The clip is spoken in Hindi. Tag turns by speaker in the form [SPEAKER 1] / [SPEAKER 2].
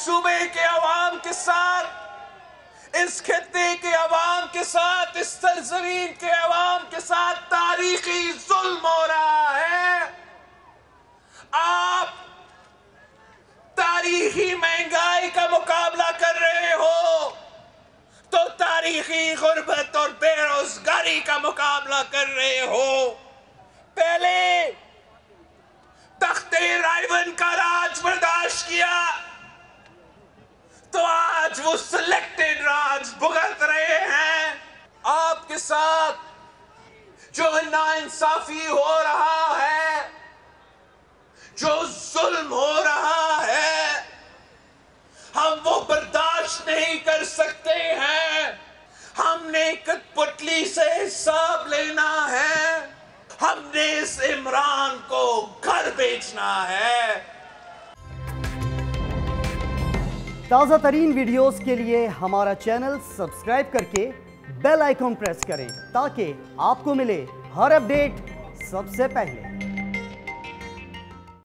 [SPEAKER 1] सूबे के अवाम के साथ, इस खित्ते के अवाम के साथ, इस सरजमीन के अवाम के साथ तारीखी जुल्म हो रहा है। आप तारीखी महंगाई का मुकाबला कर रहे हो तो तारीखी गुर्बत और बेरोजगारी का मुकाबला कर रहे हो। पहले तख्ते रायवन का राज बर्दाश्त किया तो आज वो सिलेक्टेड राज भुगत रहे हैं। आपके साथ जो नाइंसाफी हो रहा है, जो जुल्म हो रहा है, हम वो बर्दाश्त नहीं कर सकते हैं। हमने कठपुतली से हिसाब लेना है। हमने इस इमरान को घर बेचना है।
[SPEAKER 2] ताज़ा तरीन वीडियोस के लिए हमारा चैनल सब्सक्राइब करके बेल आइकॉन प्रेस करें ताकि आपको मिले हर अपडेट सबसे पहले।